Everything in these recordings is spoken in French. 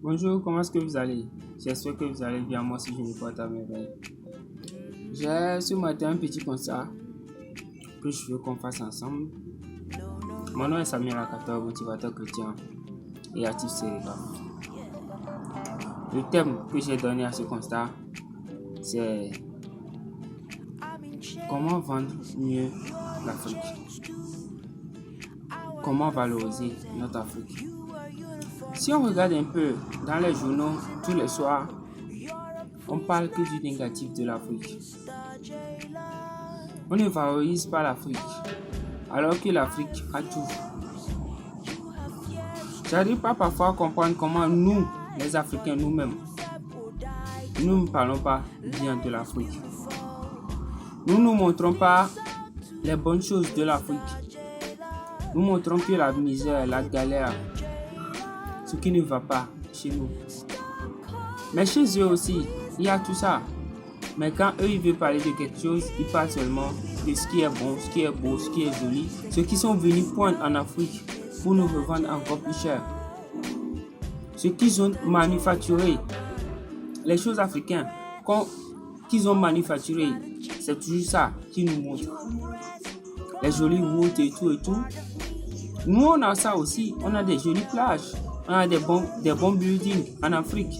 Bonjour, comment est-ce que vous allez? J'espère que vous allez bien, moi si je me porte à merveille. J'ai ce matin un petit constat que je veux qu'on fasse ensemble. Mon nom est Samuel Akator, motivateur chrétien et actif cérébral. Le thème que j'ai donné à ce constat, c'est comment vendre mieux l'Afrique. Comment valoriser notre Afrique. Si on regarde un peu dans les journaux tous les soirs, on parle que du négatif de l'Afrique. On ne valorise pas l'Afrique, alors que l'Afrique a tout. J'arrive pas parfois à comprendre comment nous, les Africains nous-mêmes, nous ne parlons pas bien de l'Afrique. Nous ne montrons pas les bonnes choses de l'Afrique. Nous montrons que la misère, la galère, ce qui ne va pas chez nous. Mais chez eux aussi, il y a tout ça. Mais quand eux, ils veulent parler de quelque chose, ils parlent seulement de ce qui est bon, ce qui est beau, ce qui est joli. Ceux qui sont venus prendre en Afrique pour nous revendre encore plus cher. Ce qu'ils ont manufacturé, les choses africaines qu'ils ont manufacturé, c'est toujours ça qu'ils nous montrent. Les jolies routes et tout et tout. Nous, on a ça aussi. On a des jolies plages. On a des bons buildings en Afrique.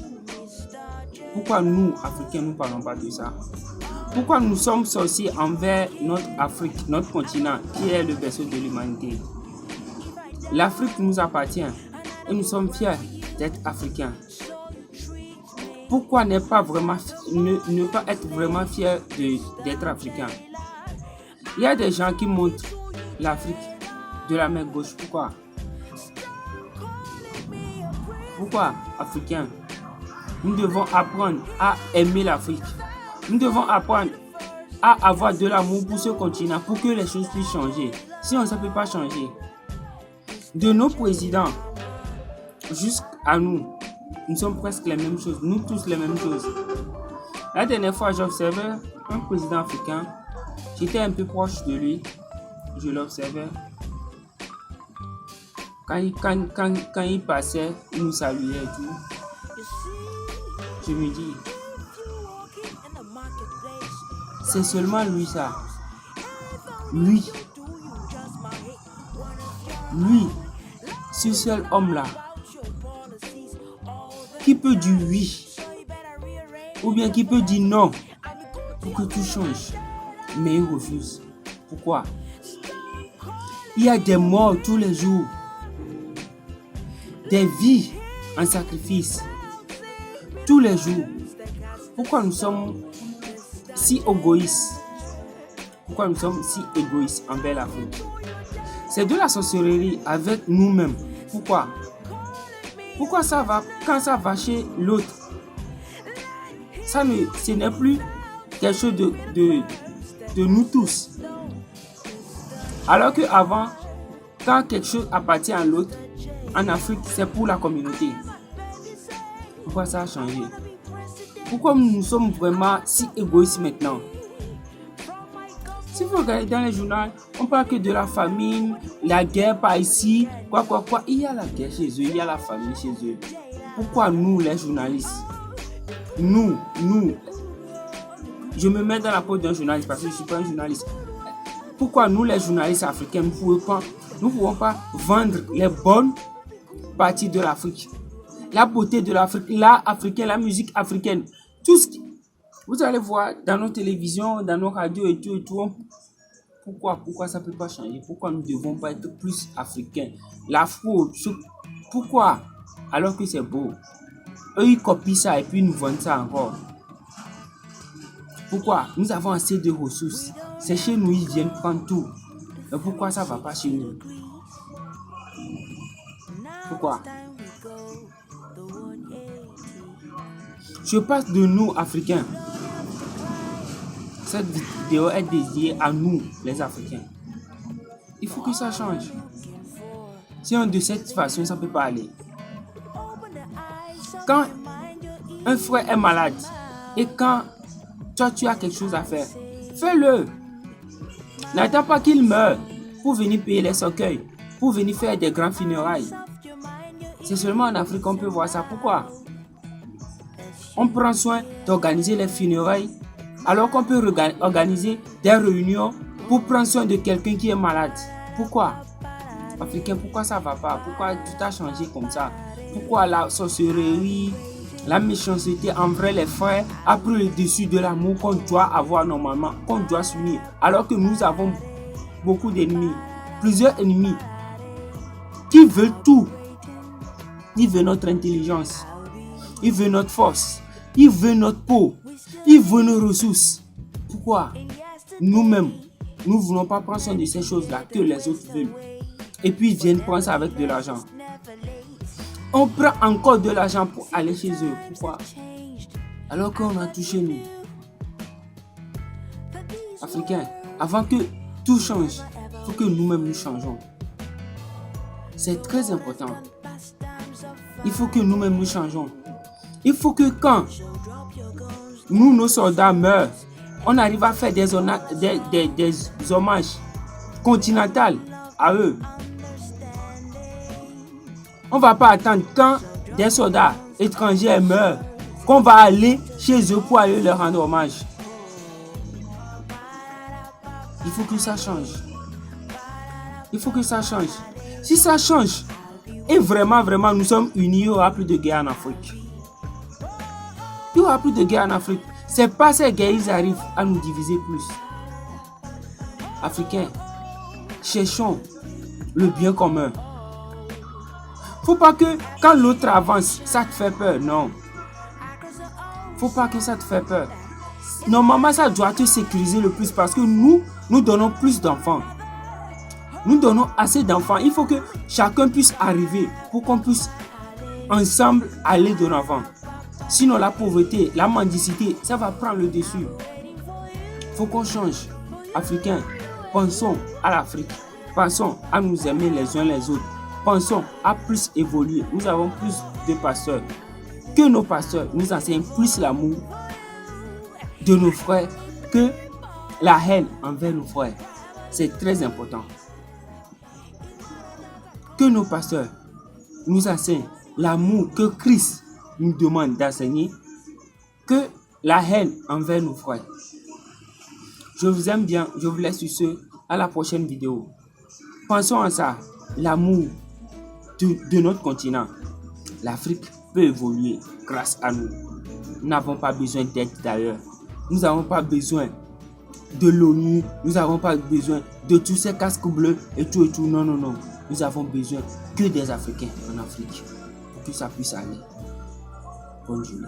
Pourquoi nous, Africains, nous ne parlons pas de ça? Pourquoi nous sommes sorciers envers notre Afrique, notre continent, qui est le berceau de l'humanité? L'Afrique nous appartient et nous sommes fiers d'être Africains. Pourquoi ne pas être vraiment fiers d'être Africain? Il y a des gens qui montrent l'Afrique de la main gauche. Pourquoi? Pourquoi, Africains? Nous devons apprendre à aimer l'Afrique. Nous devons apprendre à avoir de l'amour pour ce continent pour que les choses puissent changer. Sinon, ça ne peut pas changer. De nos présidents jusqu'à nous, nous sommes presque les mêmes choses. Nous tous les mêmes choses. La dernière fois, j'observais un président africain. J'étais un peu proche de lui. Je l'observais. Quand il passait, il nous saluait et tout. Je me dis, c'est seulement lui ça. Lui, ce seul homme-là, qui peut dire oui, ou bien qui peut dire non, pour que tout change. Mais il refuse. Pourquoi? Il y a des morts tous les jours, des vies en sacrifice. Tous les jours. Pourquoi nous sommes si égoïstes? Pourquoi nous sommes si égoïstes envers l'Afrique? C'est de la sorcellerie avec nous-mêmes. Pourquoi? Pourquoi ça va quand ça va chez l'autre? Ce n'est plus quelque chose de nous tous. Alors qu'avant, quand quelque chose appartient à l'autre, en Afrique, c'est pour la communauté. Pourquoi ça a changé? Pourquoi nous sommes vraiment si égoïstes maintenant? Si vous regardez dans les journaux, on parle que de la famine, la guerre par ici, quoi. Il y a la guerre chez eux, il y a la famine chez eux. Pourquoi nous, les journalistes, nous, je me mets dans la peau d'un journaliste parce que je ne suis pas un journaliste. Pourquoi nous, les journalistes africains, nous ne pouvons pas vendre les bonnes parties de l'Afrique? La beauté de l'Afrique, l'art africain, la musique africaine, tout ce qui... Vous allez voir dans nos télévisions, dans nos radios et tout. Pourquoi ça ne peut pas changer? Pourquoi nous ne devons pas être plus africains? L'afro, pourquoi? Alors que c'est beau. Eux, ils copient ça et puis ils nous vendent ça encore. Pourquoi? Nous avons assez de ressources. C'est chez nous, ils viennent prendre tout. Mais pourquoi ça ne va pas chez nous? Pourquoi? Je parle de nous, Africains. Cette vidéo est dédiée à nous, les Africains. Il faut que ça change. Sinon, de cette façon, ça ne peut pas aller. Quand un frère est malade et quand toi, tu as quelque chose à faire, fais-le. N'attends pas qu'il meure pour venir payer les cercueils, pour venir faire des grands funérailles. C'est seulement en Afrique qu'on peut voir ça. Pourquoi? On prend soin d'organiser les funérailles alors qu'on peut organiser des réunions pour prendre soin de quelqu'un qui est malade. Pourquoi? Africain, pourquoi ça va pas? Pourquoi tout a changé comme ça? Pourquoi la sorcellerie, la méchanceté envers les frères a pris le dessus de l'amour qu'on doit avoir normalement, qu'on doit s'unir, alors que nous avons beaucoup d'ennemis, plusieurs ennemis qui veulent tout. Ils veulent notre intelligence, ils veulent notre force, ils veulent notre peau, ils veulent nos ressources. Pourquoi? Nous-mêmes, nous ne voulons pas prendre soin de ces choses-là que les autres veulent. Et puis ils viennent prendre ça avec de l'argent. On prend encore de l'argent pour aller chez eux. Pourquoi? Alors qu'on a tout chez nous. Africains, avant que tout change, il faut que nous-mêmes nous changeons. C'est très important. Il faut que nous-mêmes nous changeons. Il faut que quand nous, nos soldats meurent, on arrive à faire des hommages continentaux à eux. On ne va pas attendre quand des soldats étrangers meurent qu'on va aller chez eux pour aller leur rendre hommage. Il faut que ça change. Il faut que ça change. Si ça change, et vraiment nous sommes unis, il n'y aura plus de guerre en Afrique. Il n'y aura plus de guerre en Afrique. C'est pas ces guerres qui arrivent à nous diviser plus. Africains, cherchons le bien commun. Faut pas que quand l'autre avance, ça te fait peur. Non. Faut pas que ça te fait peur. Normalement, ça doit te sécuriser le plus parce que nous donnons plus d'enfants. Nous donnons assez d'enfants. Il faut que chacun puisse arriver pour qu'on puisse ensemble aller de l'avant. Sinon, la pauvreté, la mendicité, ça va prendre le dessus. Faut qu'on change. Africains, pensons à l'Afrique. Pensons à nous aimer les uns les autres. Pensons à plus évoluer. Nous avons plus de pasteurs. Que nos pasteurs nous enseignent plus l'amour de nos frères que la haine envers nos frères. C'est très important. Que nos pasteurs nous enseignent l'amour que Christ nous demande d'enseigner que la haine envers nos frères. Je vous aime bien. Je vous laisse sur ce. À la prochaine vidéo. Pensons à ça. L'amour de notre continent. L'Afrique peut évoluer grâce à nous. Nous n'avons pas besoin d'aide d'ailleurs. Nous n'avons pas besoin de l'ONU. Nous n'avons pas besoin de tous ces casques bleus et tout. Non. Nous avons besoin que des Africains en Afrique pour que ça puisse aller. Bonne journée.